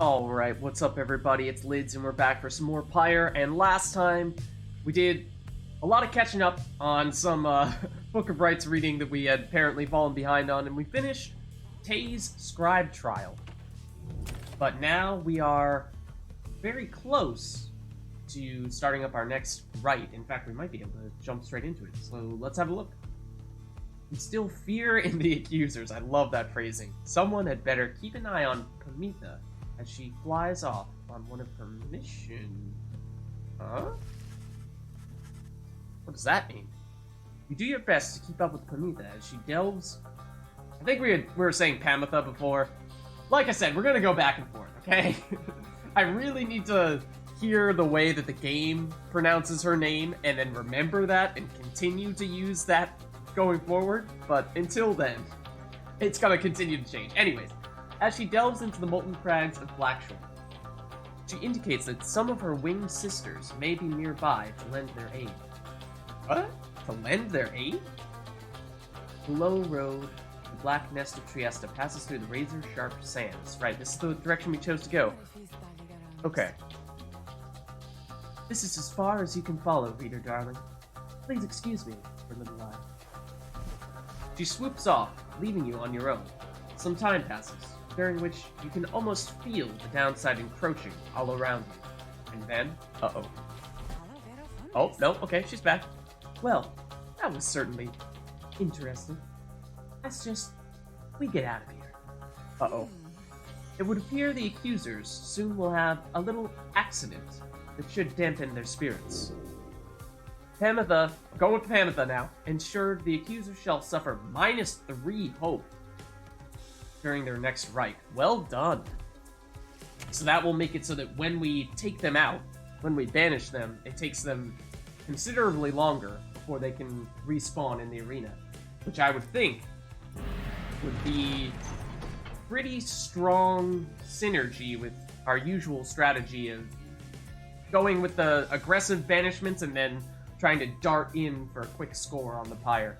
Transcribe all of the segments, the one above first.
Alright, what's up everybody? It's Lids and we're back for some more Pyre, and last time we did a lot of catching up on some Book of Rites reading that we had apparently fallen behind on, and we finished Tay's Scribe Trial. But now we are very close to starting up our next rite. In fact, we might be able to jump straight into it, so let's have a look. Instill fear in the accusers. I love that phrasing. Someone had better keep an eye on Pamitha as she flies off on one of her missions. Huh? What does that mean? You do your best to keep up with Pamitha as she delves... I think we were saying Pamitha before. Like I said, we're gonna go back and forth, okay? I really need to hear the way that the game pronounces her name and then remember that and continue to use that going forward, but until then, it's gonna continue to change. Anyways, as she delves into the molten crags of Blackshore, she indicates that some of her winged sisters may be nearby to lend their aid. What? To lend their aid? Below road, the black nest of Trieste passes through the razor-sharp sands. Right, this is the direction we chose to go. Okay. This is as far as you can follow, reader darling. Please excuse me for a little while. She swoops off, leaving you on your own. Some time passes, during which you can almost feel the downside encroaching all around you. And then, uh-oh. Oh, no, okay, she's back. Well, that was certainly interesting. That's just... we get out of here. Uh-oh. It would appear the accusers soon will have a little accident that should dampen their spirits. Pamitha, go with Pamitha now, ensured the accusers shall suffer -3 hope during their next rite. Well done. So that will make it so that when we take them out, when we banish them, it takes them considerably longer before they can respawn in the arena, which I would think would be pretty strong synergy with our usual strategy of going with the aggressive banishments and then trying to dart in for a quick score on the Pyre.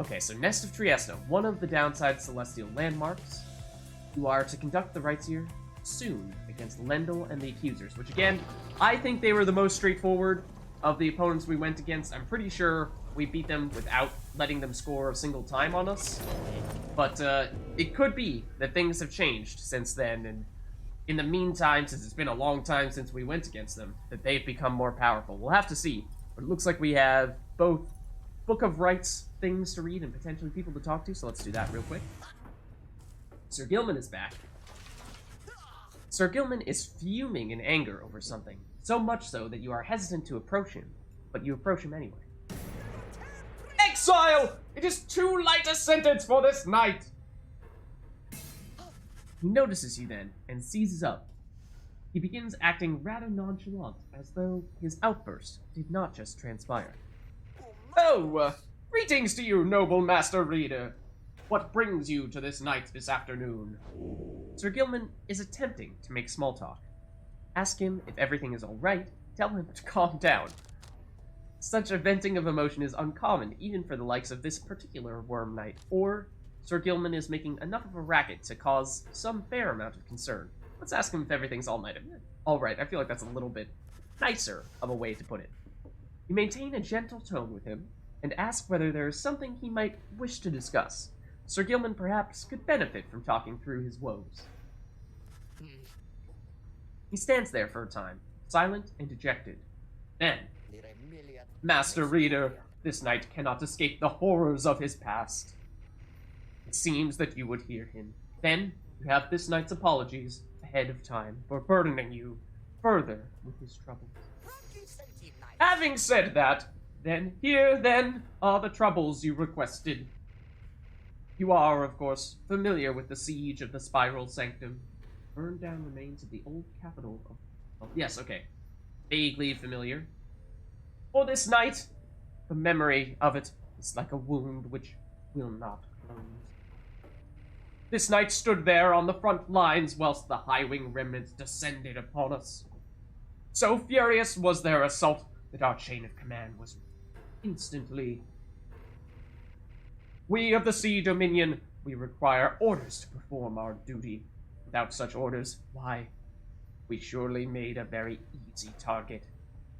Okay, so Nest of Trieste, one of the downside celestial landmarks. You are to conduct the rites here soon against Lendl and the accusers, which again, I think they were the most straightforward of the opponents we went against. I'm pretty sure we beat them without letting them score a single time on us. But it could be that things have changed since then, and in the meantime, since it's been a long time since we went against them, that they've become more powerful. We'll have to see. But it looks like we have both Book of Rites things to read and potentially people to talk to, so let's do that real quick. Sir Gilman is back. Sir Gilman is fuming in anger over something, so much so that you are hesitant to approach him, but you approach him anyway. Exile! It is too light a sentence for this night! He notices you then, and seizes up. He begins acting rather nonchalant, as though his outburst did not just transpire. Oh, greetings to you, noble master reader. What brings you to this night this afternoon? Sir Gilman is attempting to make small talk. Ask him if everything is all right, tell him to calm down. Such a venting of emotion is uncommon, even for the likes of this particular Worm Knight, or Sir Gilman is making enough of a racket to cause some fair amount of concern. Let's ask him if everything's all right. I feel like that's a little bit nicer of a way to put it. You maintain a gentle tone with him, and ask whether there is something he might wish to discuss. Sir Gilman perhaps could benefit from talking through his woes. He stands there for a time, silent and dejected. Then, Master Reader, this knight cannot escape the horrors of his past. It seems that you would hear him. Then, you have this knight's apologies ahead of time for burdening you further with his troubles. Having said that, here are the troubles you requested. You are, of course, familiar with the siege of the Spiral Sanctum. Burned down remains of the old capital of... yes, okay. Vaguely familiar. For this night, the memory of it is like a wound which will not close. This knight stood there on the front lines whilst the High-Wing remnants descended upon us. So furious was their assault that our chain of command was instantly... We of the Sea Dominion, we require orders to perform our duty. Without such orders, why, we surely made a very easy target.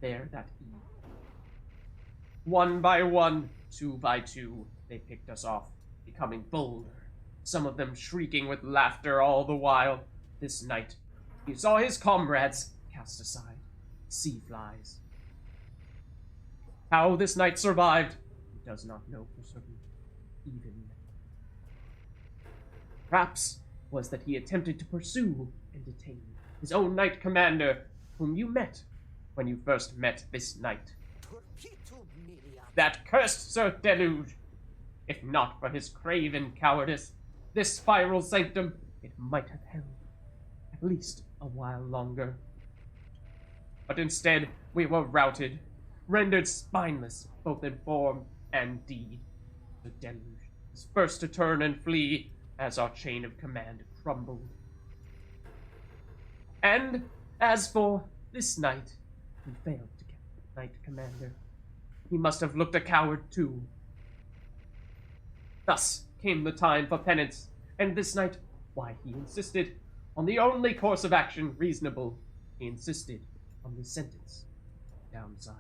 There that eve. One by one, two by two, they picked us off, becoming bolder, some of them shrieking with laughter all the while. This night, he saw his comrades cast aside, sea flies. How this knight survived, he does not know for certain, even now. Perhaps was that he attempted to pursue and detain his own knight commander, whom you met when you first met this knight. That cursed Sir Deluge! If not for his craven cowardice, this spiral sanctum, it might have held at least a while longer. But instead, we were routed, rendered spineless both in form and deed. The Deluge was first to turn and flee as our chain of command crumbled. And as for this knight, who failed to get the knight commander, he must have looked a coward too. Thus came the time for penance, and this knight, why, he insisted on the only course of action reasonable. He insisted on the sentence downside.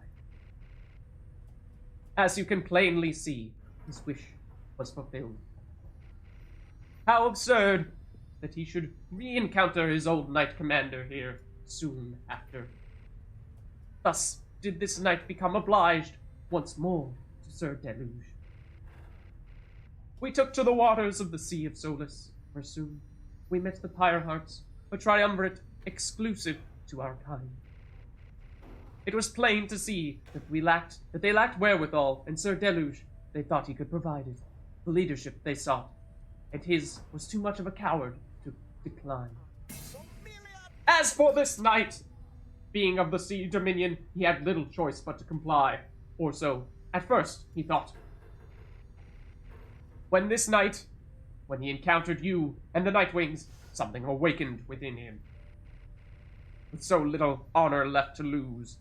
As you can plainly see, his wish was fulfilled. How absurd that he should re-encounter his old knight commander here soon after. Thus did this knight become obliged once more to Sir Deluge. We took to the waters of the Sea of Solace, where soon we met the Pyre Hearts, a triumvirate exclusive to our kind. It was plain to see that they lacked wherewithal, and Sir Deluge, they thought he could provide it, the leadership they sought, and his was too much of a coward to decline. As for this knight, being of the Sea Dominion, he had little choice but to comply, or so, at first, he thought. When this night, when he encountered you and the Nightwings, something awakened within him. With so little honor left to lose,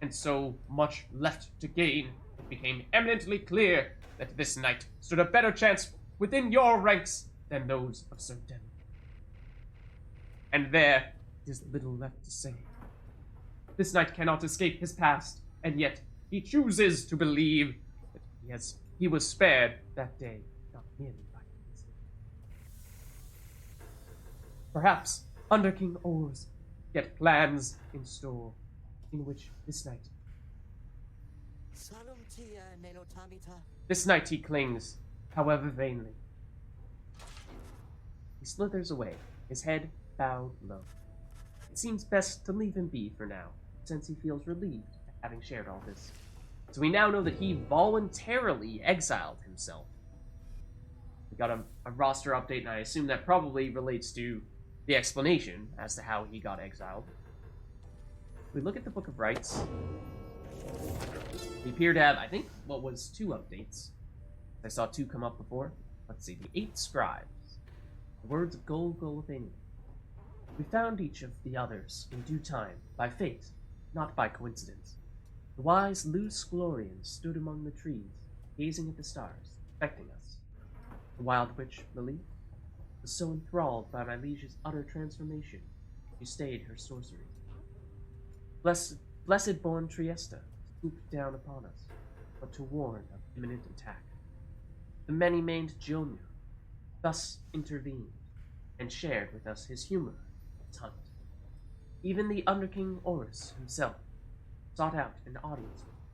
and so much left to gain, it became eminently clear that this knight stood a better chance within your ranks than those of Sir Deluge. And there is little left to say. This knight cannot escape his past, and yet he chooses to believe that he was spared that day, not merely by coincidence. Perhaps under King Or's yet plans in store, in which this night he clings, however vainly. He slithers away, his head bowed low. It seems best to leave him be for now, since he feels relieved at having shared all this. So we now know that he voluntarily exiled himself. We got a roster update, and I assume that probably relates to the explanation as to how he got exiled. We look at the Book of Rites. We appear to have, I think, what was 2 updates. I saw 2 come up before. Let's see, the 8 scribes. The words of Golgolthania. We found each of the others in due time, by fate, not by coincidence. The wise Luce Glorian stood among the trees, gazing at the stars, expecting us. The wild witch, Lily, was so enthralled by my liege's utter transformation, she stayed her sorcery. Blessed-born Triesta swooped down upon us, but to warn of imminent attack. The many-maned Jonio thus intervened, and shared with us his humor at hunt. Even the Underking Orus himself sought out an audience with us.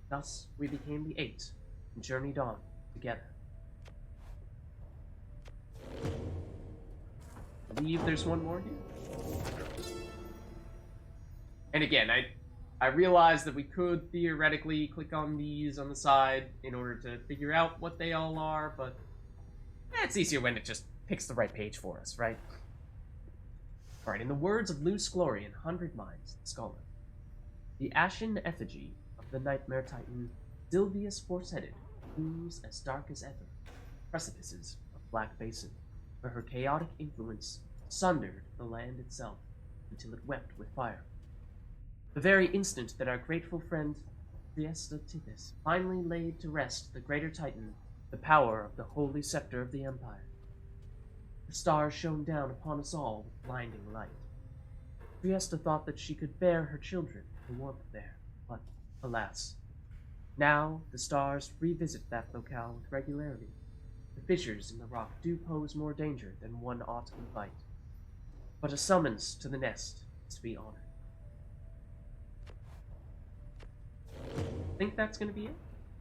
Thus we became the 8 and journeyed on together. I believe there's one more here. And again, I realized that we could theoretically click on these on the side in order to figure out what they all are, but it's easier when it just picks the right page for us, right? Alright, in the words of Luce Glorian, 100 Minds, the scholar, the ashen effigy of the nightmare titan Sylvius Force-headed looms as dark as ever, precipices of Black Basin, where her chaotic influence sundered the land itself until it wept with fire. The very instant that our grateful friend Triesta Tithys finally laid to rest the greater titan, the power of the holy scepter of the Empire. The stars shone down upon us all with blinding light. Triesta thought that she could bear her children the warmth there, but alas. Now the stars revisit that locale with regularity. The fissures in the rock do pose more danger than one ought to invite. But a summons to the nest is to be honored. Think that's gonna be it?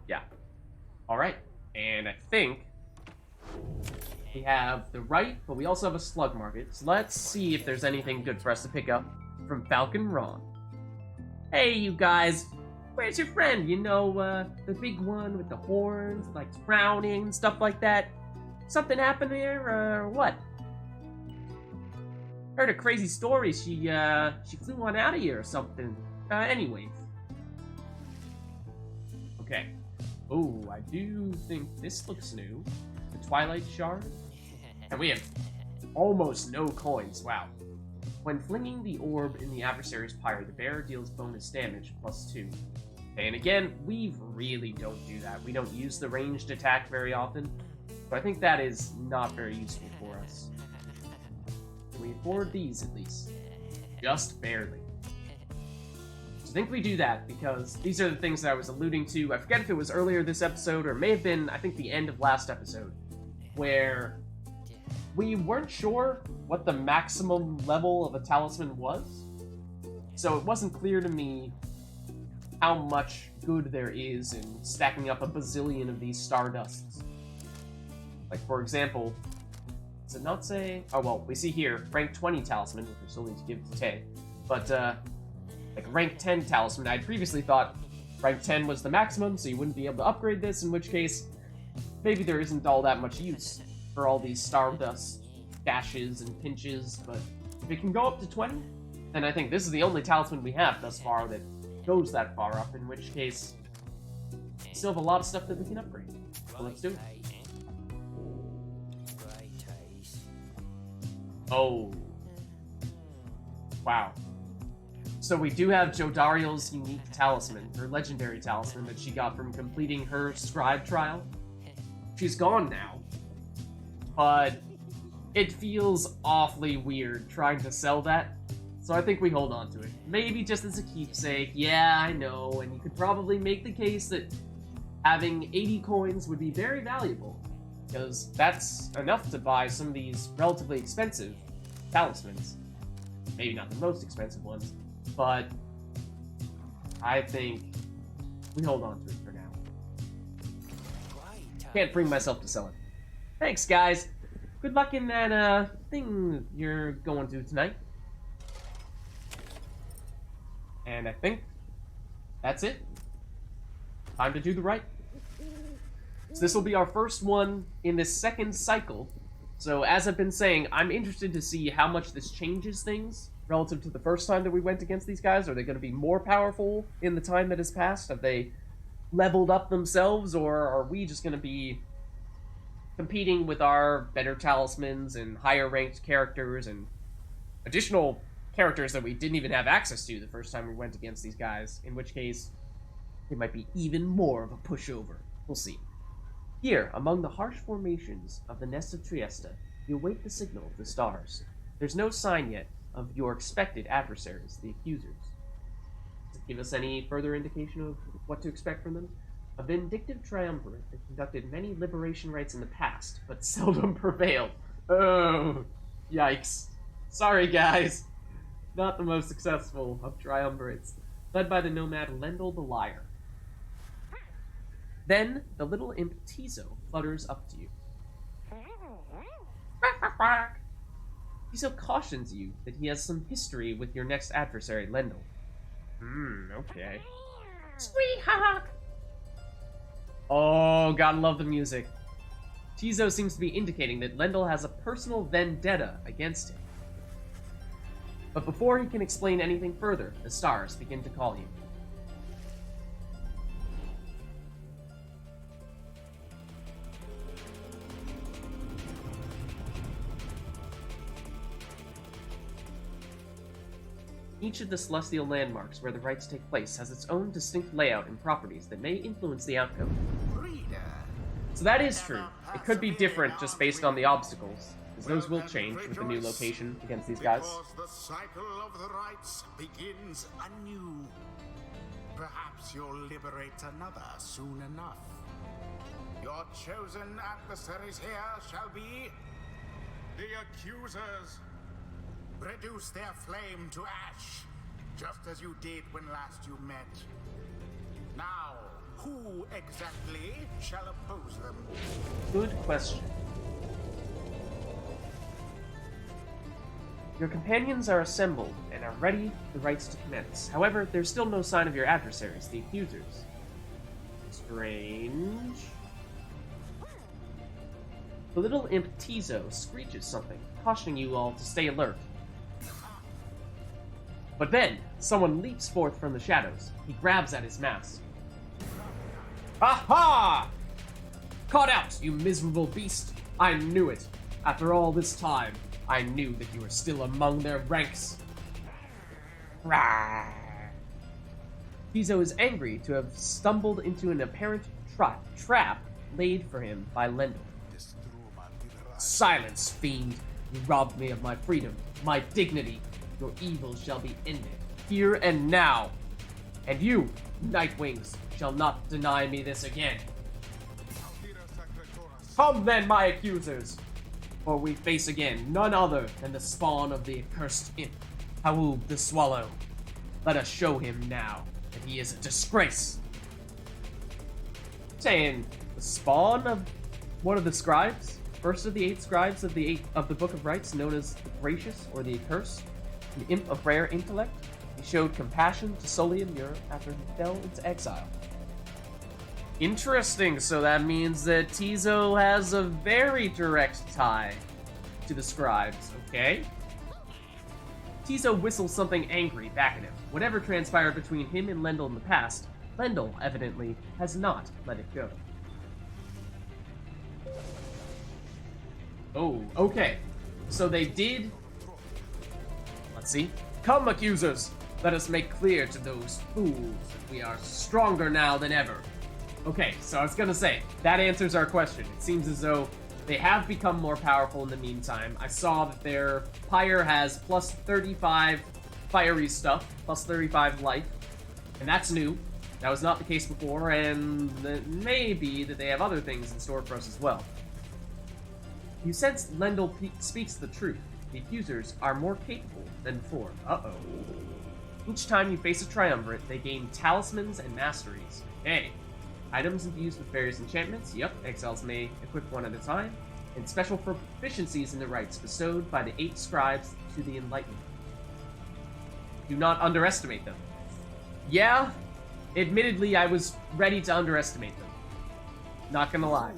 Yeah. Alright. And I think we have the right, but we also have a slug market. So let's see if there's anything good for us to pick up from Falcon Ron. Hey, you guys. Where's your friend? You know, the big one with the horns, like frowning and stuff like that. Something happened here, or what? Heard a crazy story. She flew on out of here or something. Anyways. Okay. Oh, I do think this looks new. The Twilight Shard. And we have almost no coins. Wow. When flinging the orb in the adversary's pyre, the bearer deals bonus damage +2. And again, we really don't do that. We don't use the ranged attack very often. So I think that is not very useful for us. Can we afford these at least? Just barely. So I think we do that because these are the things that I was alluding to. I forget if it was earlier this episode or may have been, I think, the end of last episode, where we weren't sure what the maximum level of a talisman was. So it wasn't clear to me how much good there is in stacking up a bazillion of these Stardusts. Like, for example, does it not say... Oh, well, we see here, rank 20 talisman, which we still need to give to Tay. But, like, rank 10 talisman, I'd previously thought rank 10 was the maximum, so you wouldn't be able to upgrade this, in which case, maybe there isn't all that much use for all these Stardust dashes and pinches, but if it can go up to 20, then I think this is the only talisman we have thus far that goes that far up, in which case we still have a lot of stuff that we can upgrade. So let's do it. Oh. Wow. So we do have Jodariel's unique talisman, her legendary talisman that she got from completing her scribe trial. She's gone now, but it feels awfully weird trying to sell that. So I think we hold on to it. Maybe just as a keepsake. Yeah, I know, and you could probably make the case that having 80 coins would be very valuable, because that's enough to buy some of these relatively expensive talismans. Maybe not the most expensive ones, but I think we hold on to it for now. Can't bring myself to sell it. Thanks, guys. Good luck in that thing you're going to tonight. And I think that's it. Time to do the right. So this will be our first one in this second cycle. So as I've been saying, I'm interested to see how much this changes things relative to the first time that we went against these guys. Are they going to be more powerful in the time that has passed? Have they leveled up themselves, or are we just going to be competing with our better talismans and higher ranked characters and additional characters that we didn't even have access to the first time we went against these guys, in which case it might be even more of a pushover. We'll see. Here, among the harsh formations of the nest of Triesta, you await the signal of the stars. There's no sign yet of your expected adversaries, the accusers. Does it give us any further indication of what to expect from them? A vindictive triumvirate that conducted many liberation rites in the past, but seldom prevailed. Oh, yikes. Sorry, guys. Not the most successful of triumvirates, led by the nomad Lendl the Liar. Then, the little imp Tizo flutters up to you. Tizo cautions you that he has some history with your next adversary, Lendl. Okay. Sweetheart! Oh, gotta love the music. Tizo seems to be indicating that Lendl has a personal vendetta against him. But before he can explain anything further, the stars begin to call you. Each of the celestial landmarks where the rites take place has its own distinct layout and properties that may influence the outcome. So that is true. It could be different just based on the obstacles. because those will change with the new location against these guys. Because the cycle of the rites begins anew. Perhaps you'll liberate another soon enough. Your chosen adversaries here shall be the accusers. Reduce their flame to ash, just as you did when last you met. Now, who exactly shall oppose them? Good question. Your companions are assembled and are ready for the rites to commence. However, there's still no sign of your adversaries, the accusers. Strange. The little imp Tizo screeches something, cautioning you all to stay alert. But then, someone leaps forth from the shadows. He grabs at his mask. Aha! Caught out, you miserable beast! I knew it. After all this time, I knew that you were still among their ranks. Tizo is angry to have stumbled into an apparent trap laid for him by Lendl. Silence, fiend! You robbed me of my freedom, my dignity. Your evil shall be ended, here and now. And you, Nightwings, shall not deny me this again. Come then, my accusers! For we face again none other than the spawn of the accursed imp, Haoub the Swallow. Let us show him now that he is a disgrace. Saying the spawn of one of the scribes, first of the 8 scribes of the Book of Rites, known as the Gracious or the Accursed, an imp of rare intellect. He showed compassion to Solian Muir after he fell into exile. Interesting, so that means that Tizo has a very direct tie to the scribes, okay? Tizo whistles something angry back at him. Whatever transpired between him and Lendl in the past, Lendl, evidently, has not let it go. Oh, okay. So they did... Let's see. Come, accusers! Let us make clear to those fools that we are stronger now than ever. Okay, so I was gonna say, that answers our question. It seems as though they have become more powerful in the meantime. I saw that their Pyre has plus 35 fiery stuff, plus 35 life, and that's new. That was not the case before, and it may be that they have other things in store for us as well. You sense Lendl speaks the truth. The accusers are more capable than before. Uh-oh. Each time you face a triumvirate, they gain talismans and masteries. Hey. Items infused with various enchantments, yep, exiles may equip one at a time, and special proficiencies in the rites bestowed by the 8 scribes to the enlightened. Do not underestimate them. Yeah, admittedly, I was ready to underestimate them. Not gonna lie.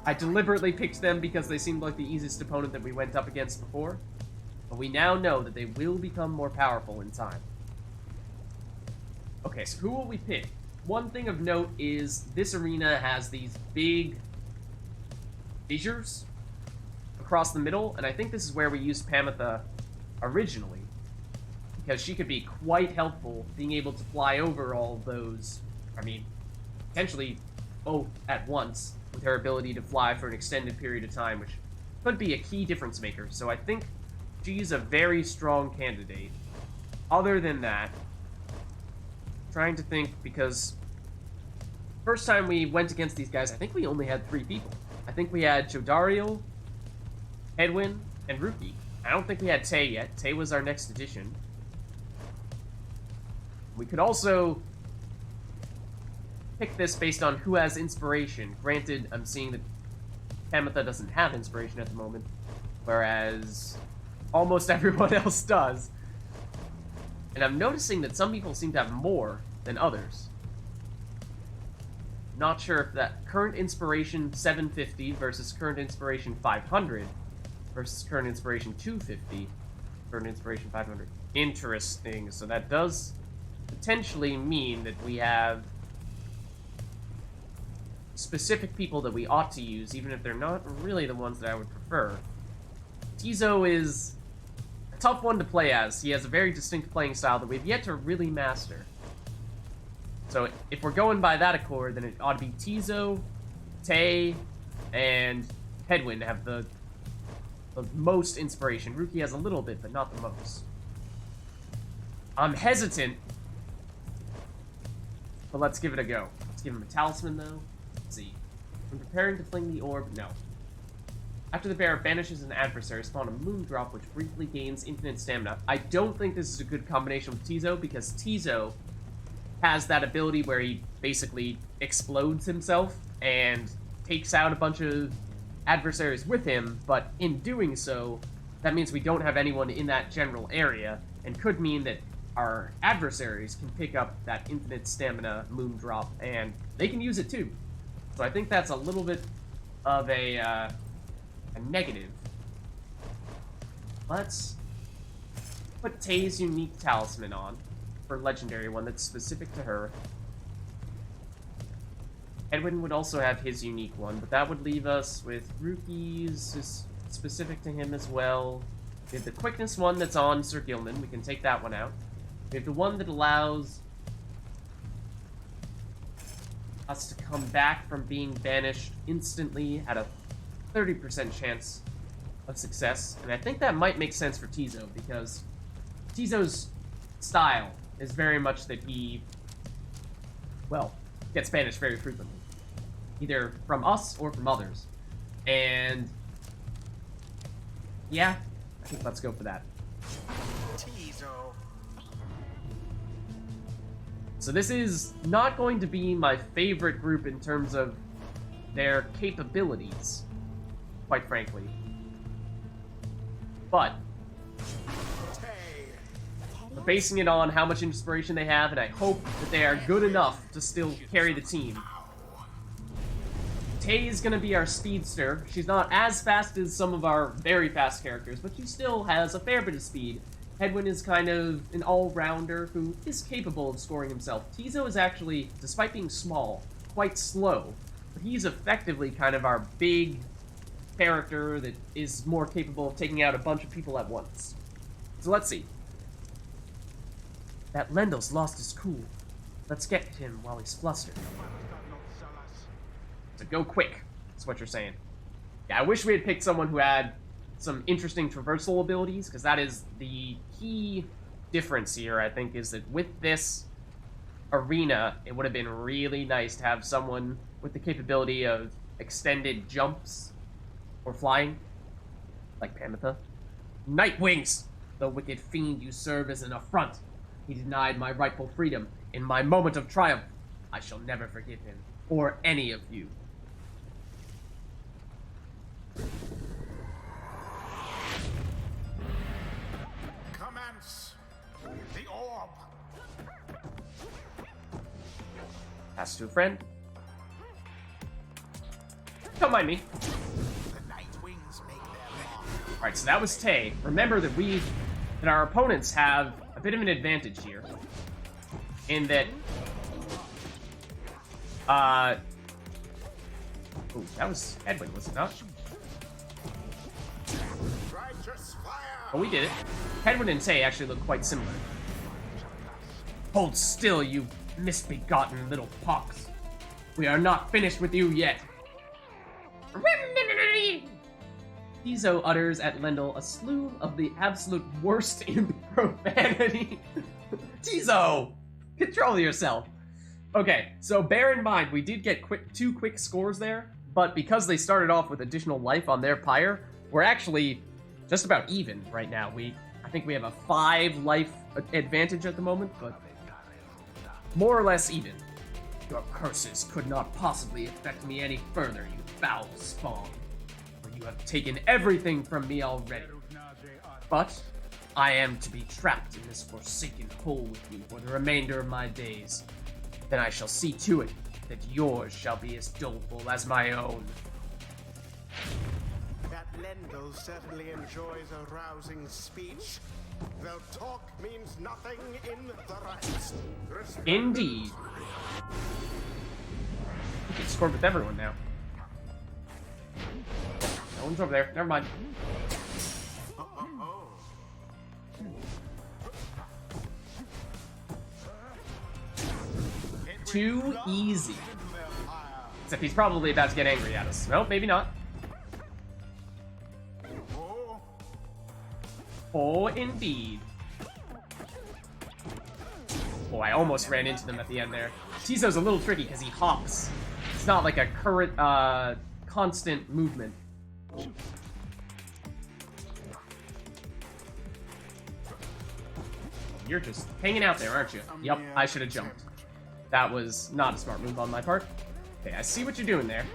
I deliberately picked them because they seemed like the easiest opponent that we went up against before, but we now know that they will become more powerful in time. Okay, so who will we pick? One thing of note is this arena has these big fissures across the middle, and I think this is where we used Pamitha originally, because she could be quite helpful being able to fly over all those, potentially both at once, with her ability to fly for an extended period of time, which could be a key difference maker. So I think she's a very strong candidate. Other than that, trying to think, because first time we went against these guys, I think we only had 3 people. I think we had Jodariel, Edwin, and Ruki. I don't think we had Tay yet. Tay was our next addition. We could also pick this based on who has inspiration. Granted, I'm seeing that Pamitha doesn't have inspiration at the moment, whereas almost everyone else does. And I'm noticing that some people seem to have more than others. Not sure if that current inspiration 750 versus current inspiration 500 versus current inspiration 250, current inspiration 500. Interesting. So that does potentially mean that we have specific people that we ought to use, even if they're not really the ones that I would prefer. Tizo is a tough one to play as. He has a very distinct playing style that we've yet to really master. So if we're going by that accord, then it ought to be Tizo, Tay, and Hedwyn have the the most inspiration. Ruki has a little bit, but not the most. I'm hesitant, but let's give it a go. Let's give him a talisman, though. Let's see. When preparing to fling the orb, no. After the bear banishes an adversary, spawn a moon drop, which briefly gains infinite stamina. I don't think this is a good combination with Tizo, because Tizo has that ability where he basically explodes himself and takes out a bunch of adversaries with him, but in doing so, that means we don't have anyone in that general area, and could mean that our adversaries can pick up that infinite stamina moon drop, and they can use it too. So I think that's a little bit of a negative. Let's put Tay's unique talisman on for legendary one that's specific to her. Edwin would also have his unique one, but that would leave us with Ruki's is specific to him as well. We have the quickness one that's on Sir Gilman. We can take that one out. We have the one that allows us to come back from being banished instantly at a 30% chance of success. And I think that might make sense for Tizo, because Tizo's style is very much that he, well, gets banished very frequently. Either from us or from others. And yeah, I think let's go for that. So this is not going to be my favorite group in terms of their capabilities, quite frankly. But we're basing it on how much inspiration they have, and I hope that they are good enough to still carry the team. Tay is going to be our speedster. She's not as fast as some of our very fast characters, but she still has a fair bit of speed. Hedwyn is kind of an all-rounder who is capable of scoring himself. Tizo is actually, despite being small, quite slow, but he's effectively kind of our big character that is more capable of taking out a bunch of people at once. So let's see. That Lendel's lost his cool. Let's get him while he's flustered. So go quick, that's what you're saying. Yeah, I wish we had picked someone who had some interesting traversal abilities, because that is the key difference here, I think, is that with this arena, it would have been really nice to have someone with the capability of extended jumps or flying, like Pamitha. Night Wings! The wicked fiend you serve is an affront. He denied my rightful freedom in my moment of triumph. I shall never forgive him, or any of you. Commence the orb. Pass to a friend. Don't mind me. The night wings make their mark. Alright, so that was Tay. Remember that our opponents have a bit of an advantage here. In that, ooh, that was Edwin, was it not? Righteous fire. Oh, we did it. Edwin and Tay actually look quite similar. Hold still, you misbegotten little pox. We are not finished with you yet. Tizo utters at Lendl a slew of the absolute worst in profanity. Tizo! Control yourself. Okay, so bear in mind, we did get two quick scores there, but because they started off with additional life on their Pyre, we're actually just about even right now. I think we have a 5 life advantage at the moment, but more or less even. Your curses could not possibly affect me any further, you foul spawn. For you have taken everything from me already. But I am to be trapped in this forsaken hole with you for the remainder of my days. Then I shall see to it that yours shall be as doleful as my own. That Lendl certainly enjoys a rousing speech. Though talk means nothing in the rights. Indeed. We can score with everyone now. No one's over there. Never mind. Too easy. Except he's probably about to get angry at us. No, maybe not. Oh, indeed. Oh, I almost ran into them at the end there. Tizo's a little tricky because he hops. It's not like a current, constant movement. You're just hanging out there, aren't you? Yep, I should have jumped. That was not a smart move on my part. Okay, I see what you're doing there.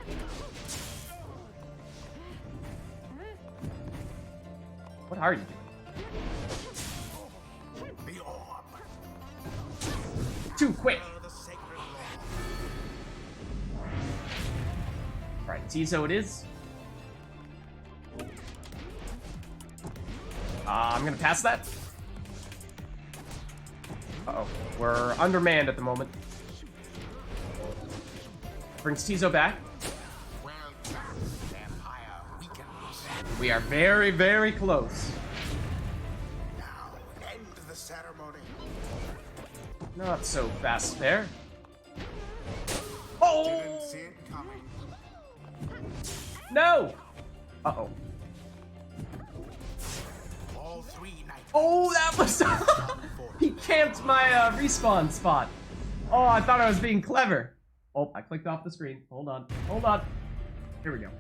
What are you doing? Too quick! Alright, Tizo it is. I'm gonna pass that. Uh-oh. We're undermanned at the moment. Brings Tizo back. We are very, very close. Now, end the ceremony. Not so fast there. Oh! Didn't see it coming. No! Uh-oh. All three knights. Oh, that was... He camped my respawn spot. Oh, I thought I was being clever. Oh, I clicked off the screen. Hold on. Hold on. Here we go.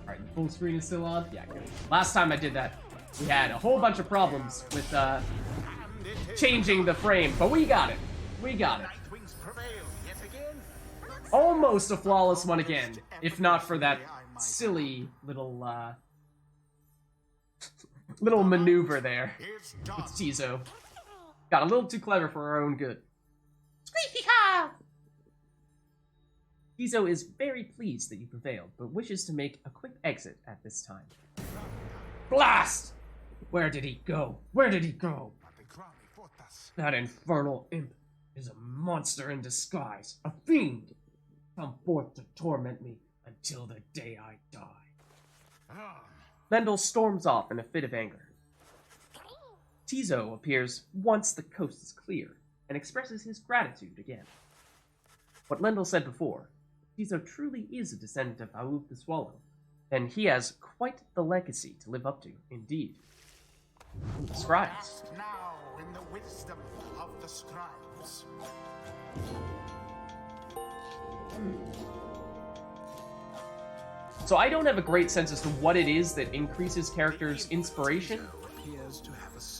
Alright, the full screen is still on. Yeah, good. Last time I did that, we had a whole bunch of problems with changing the frame, but we got it. We got it. Almost a flawless one again, if not for that silly little little maneuver there with Tizo. Got a little too clever for our own good. Squeaky-ha! Tizo is very pleased that you prevailed, but wishes to make a quick exit at this time. Blast! Where did he go? Where did he go? That infernal imp is a monster in disguise, a fiend. Come forth to torment me until the day I die. Mendel storms off in a fit of anger. Tizo appears once the coast is clear and expresses his gratitude again. What Lendl said before, Tizo truly is a descendant of Aouf the Swallow, and he has quite the legacy to live up to, indeed. Scribes. Now in the wisdom of the scribes. So I don't have a great sense as to what it is that increases characters' inspiration.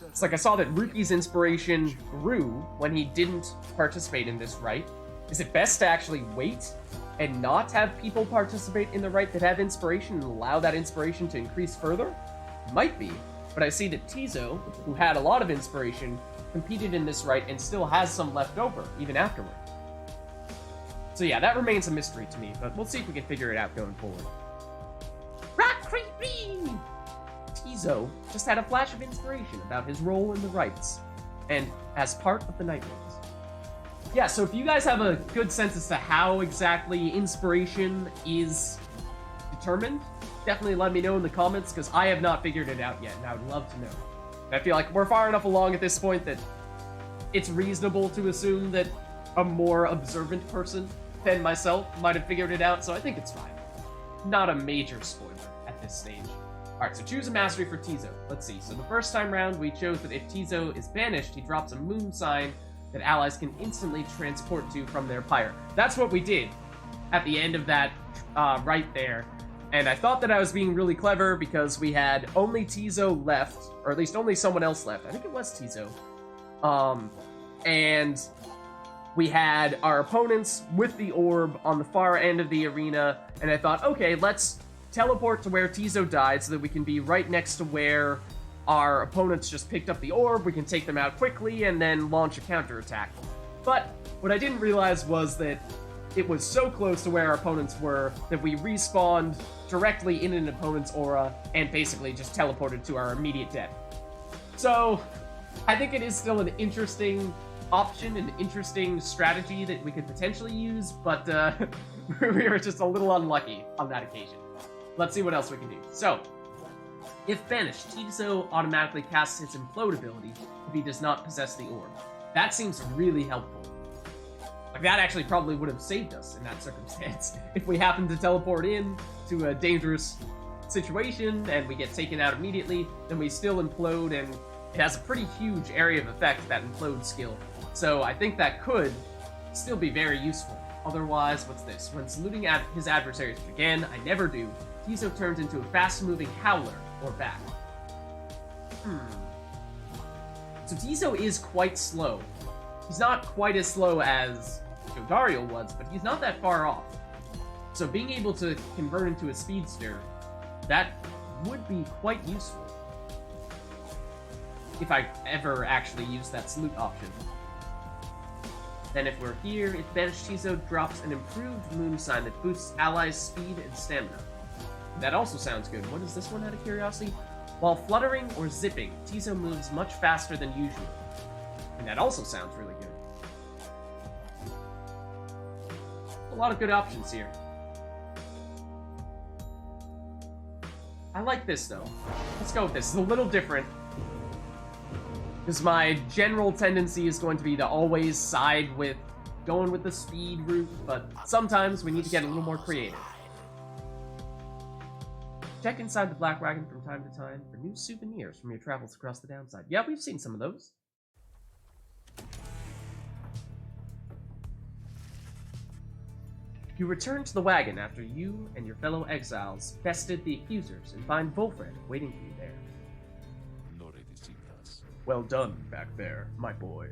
It's like I saw that Ruki's inspiration grew when he didn't participate in this rite. Is it best to actually wait and not have people participate in the rite that have inspiration and allow that inspiration to increase further? Might be, but I see that Tizo, who had a lot of inspiration, competed in this rite and still has some left over, even afterward. So yeah, that remains a mystery to me, but we'll see if we can figure it out going forward. Rock creepy! Tizo just had a flash of inspiration about his role in the rites, and as part of the Nightwings. Yeah, so if you guys have a good sense as to how exactly inspiration is determined, definitely let me know in the comments, because I have not figured it out yet, and I would love to know. And I feel like we're far enough along at this point that it's reasonable to assume that a more observant person than myself might have figured it out, so I think it's fine. Not a major spoiler at this stage. Alright, so choose a mastery for Tizo. Let's see. So the first time round, we chose that if Tizo is banished, he drops a moon sign that allies can instantly transport to from their pyre. That's what we did at the end of that right there. And I thought that I was being really clever because we had only Tizo left, or at least only someone else left. I think it was Tizo. And we had our opponents with the orb on the far end of the arena, and I thought, okay, let's teleport to where Tizo died so that we can be right next to where our opponents just picked up the orb, we can take them out quickly, and then launch a counterattack. But what I didn't realize was that it was so close to where our opponents were that we respawned directly in an opponent's aura and basically just teleported to our immediate death. So I think it is still an interesting option, an interesting strategy that we could potentially use, but we were just a little unlucky on that occasion. Let's see what else we can do. So, if banished, Tizo automatically casts his Implode ability if he does not possess the orb. That seems really helpful. Like, that actually probably would have saved us in that circumstance. If we happen to teleport in to a dangerous situation and we get taken out immediately, then we still implode and It has a pretty huge area of effect, that implode skill, so I think that could still be very useful. Otherwise, what's this? When saluting his adversaries again, I never do, Tiso turns into a fast-moving howler, or bat. So Tiso is quite slow. He's not quite as slow as Jodariel was, but he's not that far off. So being able to convert into a speedster, that would be quite useful. If I ever actually use that salute option. Then if we're here, if banished Tiso drops an improved moon sign that boosts allies' speed and stamina. That also sounds good. What is this one out of curiosity? While fluttering or zipping, Tiso moves much faster than usual. And that also sounds really good. A lot of good options here. I like this though. Let's go with this. It's a little different. Because my general tendency is going to be to always side with going with the speed route, but sometimes we need to get a little more creative. Check inside the Black Wagon from time to time for new souvenirs from your travels across the downside. Yeah, we've seen some of those. You return to the wagon after you and your fellow exiles bested the accusers and find Volfred waiting for you there. Well done, back there, my boy.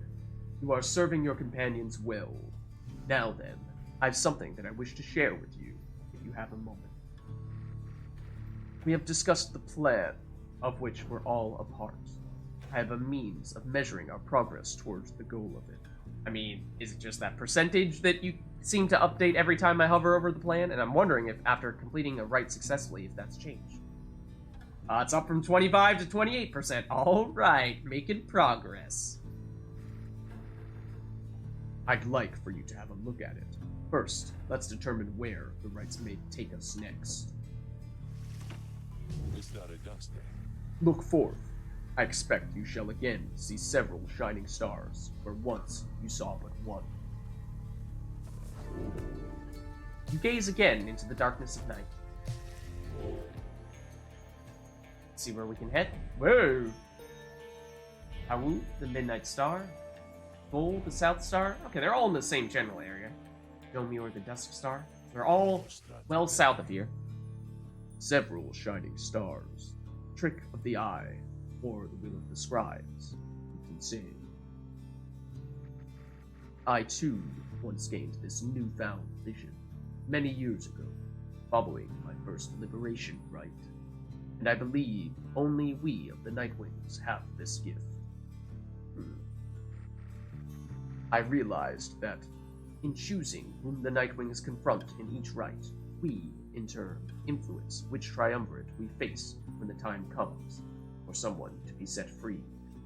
You are serving your companions well. Now then, I have something that I wish to share with you, if you have a moment. We have discussed the plan, of which we're all a part. I have a means of measuring our progress towards the goal of it. I mean, is it just that percentage that you seem to update every time I hover over the plan? And I'm wondering if, after completing a rite successfully, if that's changed. It's up from 25 to 28%. All right, making progress. I'd like for you to have a look at it. First, let's determine where the rites may take us next. Look forth. I expect you shall again see several shining stars, where once you saw but one. You gaze again into the darkness of night. See where we can head. Whoa! Hawu, the Midnight Star. Bull, the South Star. Okay, they're all in the same general area. Domur, the Dusk Star. They're all well south of here. Several shining stars. Trick of the eye, or the will of the scribes. You can say. I too once gained this newfound vision many years ago, following my first liberation rite. And I believe only we of the Nightwings have this gift. I realized that in choosing whom the Nightwings confront in each rite, we, in turn, influence which triumvirate we face when the time comes for someone to be set free.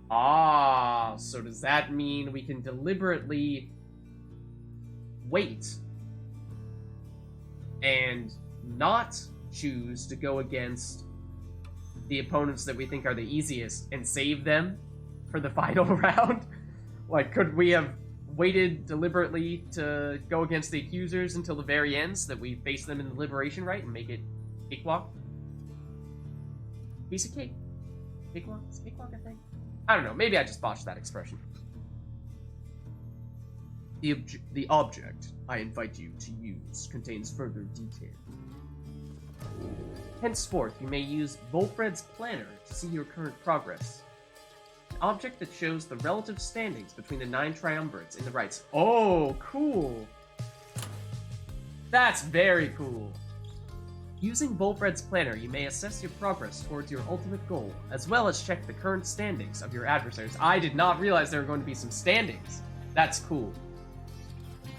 Ah, so does that mean we can deliberately wait and not choose to go against the opponents that we think are the easiest and save them for the final round? Like, could we have waited deliberately to go against the accusers until the very end so that we face them in the liberation rite and make it cakewalk? Piece of cake. Cakewalk? It's cakewalk, I think? I don't know. Maybe I just botched that expression. The object I invite you to use contains further detail. Henceforth, you may use Volfred's Planner to see your current progress. An object that shows the relative standings between the 9 triumvirates in the rites. Oh, cool! That's very cool! Using Volfred's Planner, you may assess your progress towards your ultimate goal, as well as check the current standings of your adversaries. I did not realize there were going to be some standings. That's cool.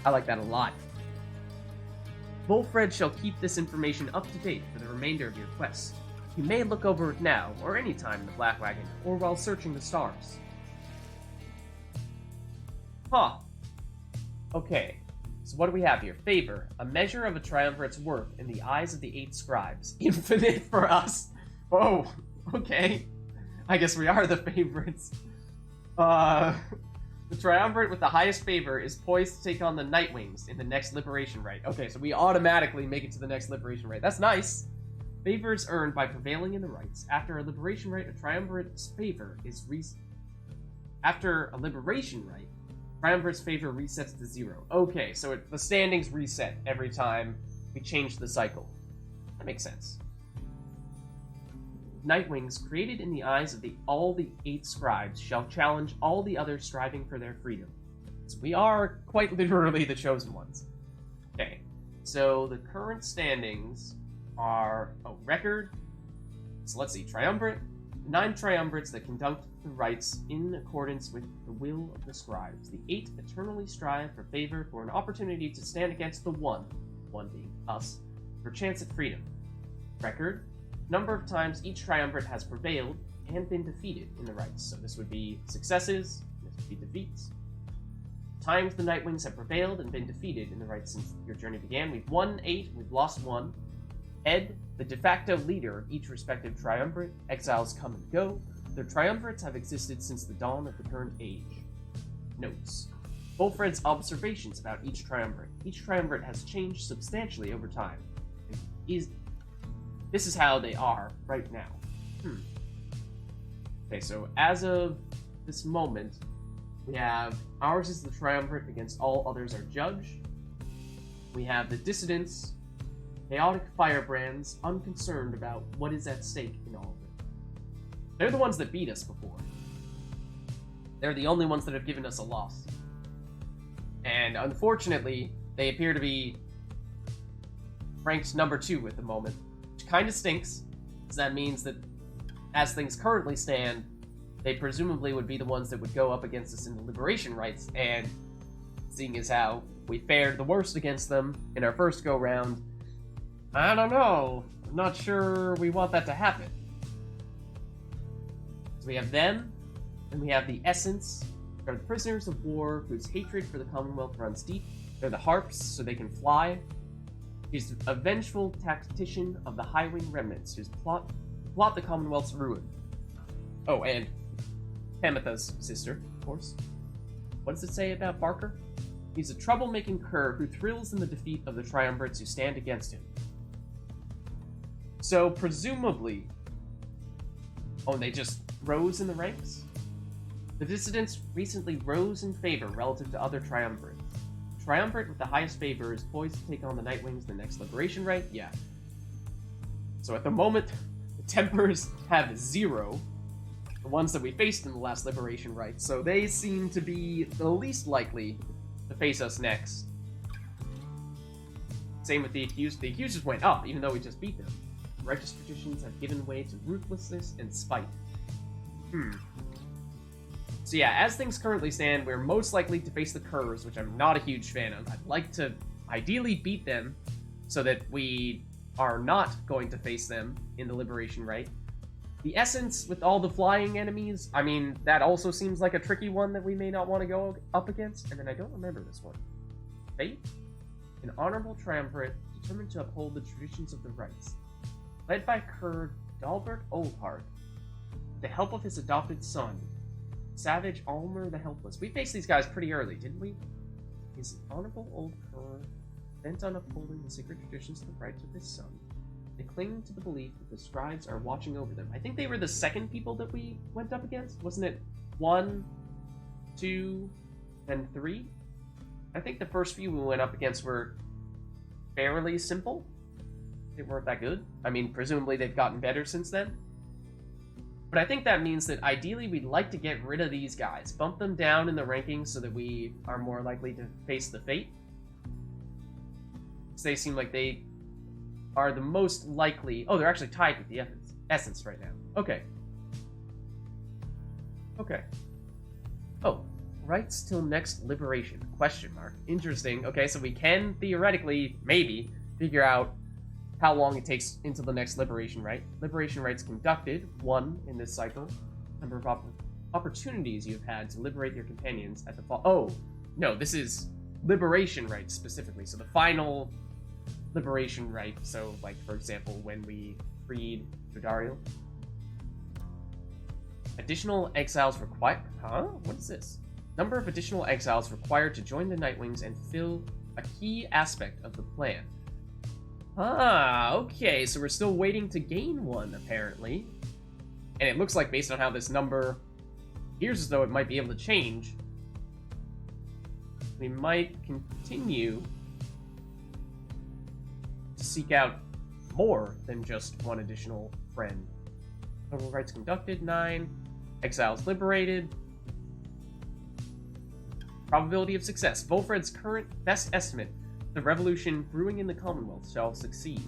I like that a lot. Volfred shall keep this information up to date for the remainder of your quest. You may look over it now, or any time in the Black Wagon, or while searching the stars. Huh. Okay, so what do we have here? Favor, a measure of a triumvirate's worth in the eyes of the 8 scribes. Infinite for us. Oh, okay. I guess we are the favorites. The triumvirate with the highest favor is poised to take on the Nightwings in the next liberation rite. Okay, so we automatically make it to the next liberation rite. That's nice. Favor is earned by prevailing in the rites. After a liberation rite, a triumvirate's favor is After a liberation rite, triumvirate's favor resets to 0. Okay, so the standings reset every time we change the cycle. That makes sense. Nightwings, created in the eyes of all the 8 scribes, shall challenge all the others striving for their freedom. So we are quite literally the chosen ones. Okay, so the current standings are record. So let's see, triumvirate. 9 triumvirates that conduct the rites in accordance with the will of the scribes. The 8 eternally strive for favor, for an opportunity to stand against the one being us, for chance at freedom. Record. Number of times each triumvirate has prevailed and been defeated in the rites. So this would be successes, this would be defeats. Times the Nightwings have prevailed and been defeated in the rites since your journey began. We've won 8, we've lost 1. Ed, the de facto leader of each respective triumvirate, exiles come and go. Their triumvirates have existed since the dawn of the current age. Notes. Bolfred's observations about each triumvirate. Each triumvirate has changed substantially over time. This is how they are right now. Okay, so as of this moment, we have ours is the triumvirate against all others are judged. We have the dissidents, chaotic firebrands, unconcerned about what is at stake in all of it. They're the ones that beat us before. They're the only ones that have given us a loss. And unfortunately, they appear to be ranked number 2 at the moment, which kind of stinks, because that means that as things currently stand, they presumably would be the ones that would go up against us in the liberation rites, and seeing as how we fared the worst against them in our first go-round, I don't know. I'm not sure we want that to happen. So we have them, and we have the Essence. They're the prisoners of war whose hatred for the Commonwealth runs deep. They're the Harps, so they can fly. He's a vengeful tactician of the Highwing Remnants, whose plot the Commonwealth's ruin. Oh, and Tamitha's sister, of course. What does it say about Barker? He's a troublemaking cur who thrills in the defeat of the triumvirates who stand against him. So, presumably... Oh, and they just rose in the ranks? The dissidents recently rose in favor relative to other triumvirates. The triumvirate with the highest favor is poised to take on the Nightwings the next liberation rite? Yeah. So at the moment, the Tempers have 0. The ones that we faced in the last liberation rite, so they seem to be the least likely to face us next. Same with the Accused. The Accused just went up, even though we just beat them. Righteous traditions have given way to ruthlessness and spite. So yeah, as things currently stand, we're most likely to face the Curs, which I'm not a huge fan of. I'd like to ideally beat them so that we are not going to face them in the Liberation Rite. The Essence, with all the flying enemies, I mean, that also seems like a tricky one that we may not want to go up against. And then I don't remember this one. Fate? An honorable triumvirate determined to uphold the traditions of the rites. Led by Cur Dalbert Oldheart, with the help of his adopted son, Savage Almer the Helpless. We faced these guys pretty early, didn't we? His honorable old Cur, bent on upholding the sacred traditions of the rites of his son. They cling to the belief that the scribes are watching over them. I think they were the second people that we went up against. Wasn't it 1, 2, and 3? I think the first few we went up against were fairly simple. They weren't that good. I mean, presumably they've gotten better since then. But I think that means that ideally we'd like to get rid of these guys. Bump them down in the rankings so that we are more likely to face the Fate. Because they seem like they are the most likely... Oh, they're actually tied with the Essence right now. Okay. Okay. Oh, rights till next liberation? Question mark. Interesting. Okay, so we can theoretically, maybe, figure out how long it takes until the next liberation rite. Liberation rites conducted, 1 in this cycle. Number of opportunities you've had to liberate your companions at the fall. Oh, no, this is liberation rites specifically. So the final liberation rite. So, like, for example, when we freed Jodariel. Additional exiles required. Huh? What is this? Number of additional exiles required to join the Nightwings and fill a key aspect of the plan. Ah, okay, so we're still waiting to gain one, apparently. And it looks like, based on how this number appears as though it might be able to change, we might continue to seek out more than just one additional friend. Total rights conducted, 9. Exiles liberated. Probability of success. Volfred's current best estimate, the revolution brewing in the Commonwealth shall succeed.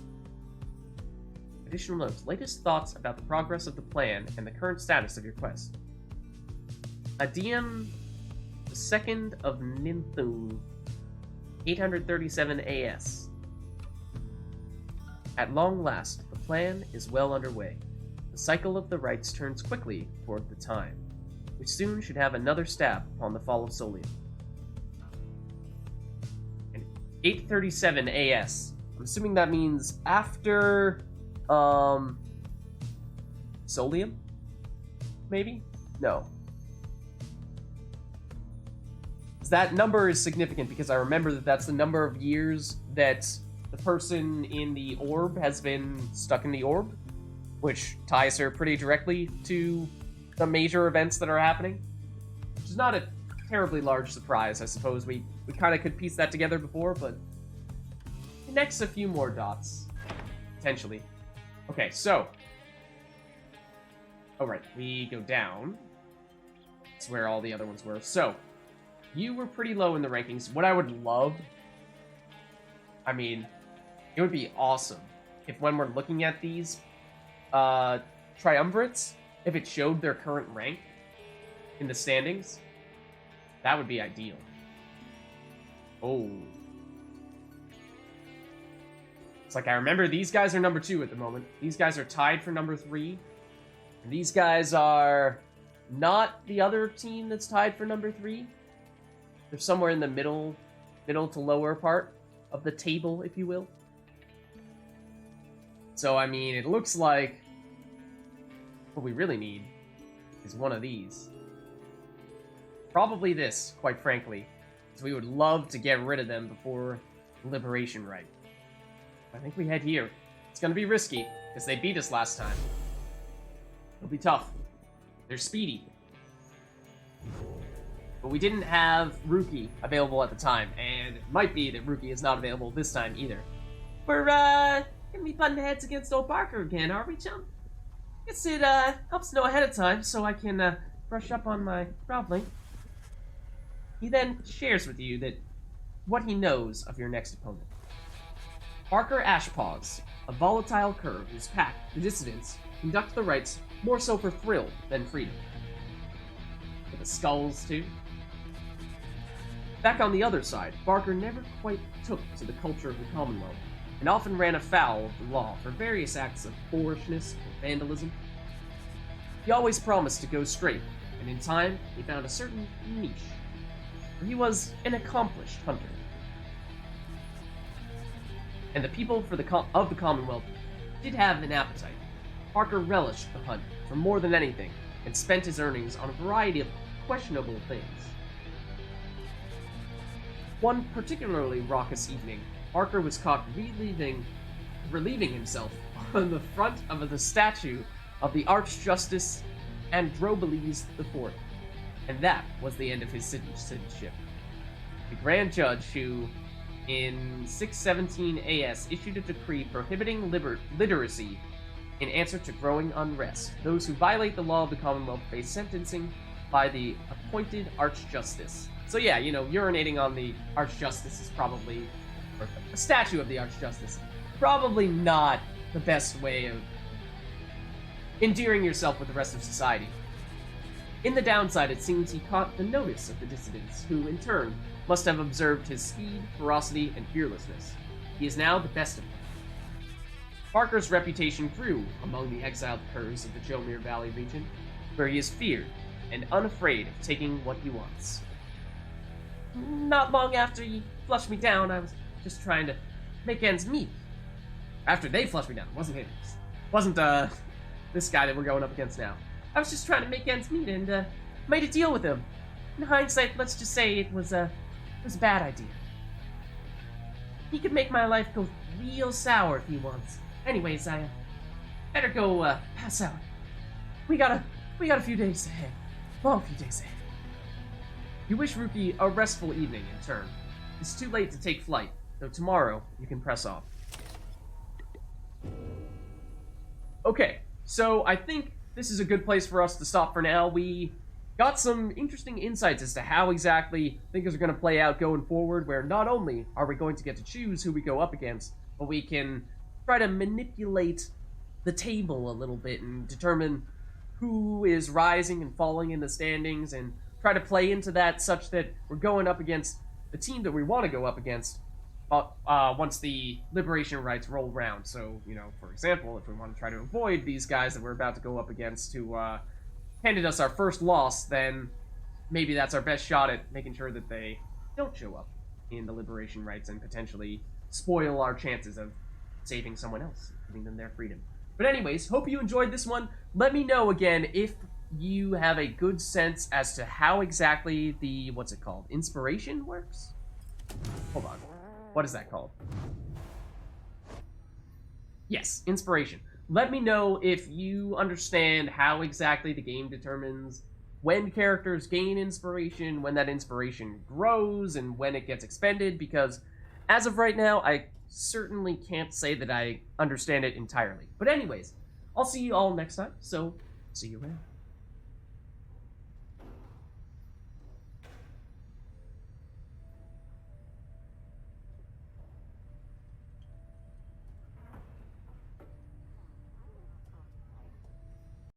Additional notes. Latest thoughts about the progress of the plan and the current status of your quest. Adium the 2nd of Ninthun, 837 AS. At long last, the plan is well underway. The cycle of the rites turns quickly toward the time. We soon should have another stab upon the fall of Solium. And 837 AS. I'm assuming that means after, Solium? Maybe? No. That number is significant because I remember that that's the number of years that the person in the orb has been stuck in the orb, which ties her pretty directly to the major events that are happening. Which is not a terribly large surprise, I suppose. We kind of could piece that together before, but connects a few more dots, potentially. Okay, so. Alright, we go down. That's where all the other ones were. So, you were pretty low in the rankings. What I would love, I mean, it would be awesome if when we're looking at these triumvirates, if it showed their current rank in the standings. That would be ideal. Oh. It's like I remember these guys are number 2 at the moment. These guys are tied for number 3. And these guys are not the other team that's tied for number 3. They're somewhere in the middle to lower part of the table, if you will. So, I mean, it looks like what we really need is one of these. Probably this, quite frankly, because we would love to get rid of them before Liberation Rite. I think we head here. It's going to be risky, because they beat us last time. It'll be tough. They're speedy. But we didn't have Rookie available at the time, and it might be that Rookie is not available this time either. We're, gonna be butting heads against old Parker again, are we, chum? Guess it, helps to know ahead of time so I can, brush up on my groveling. He then shares with you that what he knows of your next opponent. Parker Ashpaws, a volatile cur whose pack, the Dissidents, conduct the rites more so for thrill than freedom. For the skulls, too. Back on the other side, Barker never quite took to the culture of the Commonwealth, and often ran afoul of the law for various acts of boorishness or vandalism. He always promised to go straight, and in time, he found a certain niche, for he was an accomplished hunter. And the people of the Commonwealth did have an appetite. Parker relished the hunt for more than anything, and spent his earnings on a variety of questionable things. One particularly raucous evening, Parker was caught relieving himself on the front of the statue of the Archjustice Androbeles IV, and that was the end of his citizenship. The Grand Judge, who, in 617 AS, issued a decree prohibiting literacy in answer to growing unrest. Those who violate the law of the Commonwealth face sentencing by the appointed Archjustice. So yeah, you know, urinating on the Archjustice is probably, or a statue of the Archjustice, probably not the best way of endearing yourself with the rest of society. In the downside, it seems he caught the notice of the dissidents, who, in turn, must have observed his speed, ferocity, and fearlessness. He is now the best of them. Parker's reputation grew among the exiled curs of the Jomir Valley region, where he is feared and unafraid of taking what he wants. Not long after he flushed me down, I was just trying to make ends meet. After they flushed me down, it wasn't him. It wasn't, this guy that we're going up against now. I was just trying to make ends meet and, made a deal with him. In hindsight, let's just say it was a bad idea. He could make my life go real sour if he wants. Anyways, I better go pass out. We got a few days ahead. Long few days ahead. You wish Ruki a restful evening in turn. It's too late to take flight, though tomorrow you can press off. Okay, so I think this is a good place for us to stop for now. We got some interesting insights as to how exactly things are going to play out going forward, where not only are we going to get to choose who we go up against, but we can try to manipulate the table a little bit and determine who is rising and falling in the standings and try to play into that such that we're going up against the team that we want to go up against once the liberation rights roll around. So, you know, for example, if we want to try to avoid these guys that we're about to go up against who handed us our first loss, then maybe that's our best shot at making sure that they don't show up in the liberation rights and potentially spoil our chances of saving someone else, giving them their freedom. But anyways, hope you enjoyed this one. Let me know again if you have a good sense as to how exactly the, what's it called, inspiration works? Hold on. What is that called? Yes, inspiration. Let me know if you understand how exactly the game determines when characters gain inspiration, when that inspiration grows, and when it gets expended, because as of right now, I certainly can't say that I understand it entirely. But anyways, I'll see you all next time, so see you around.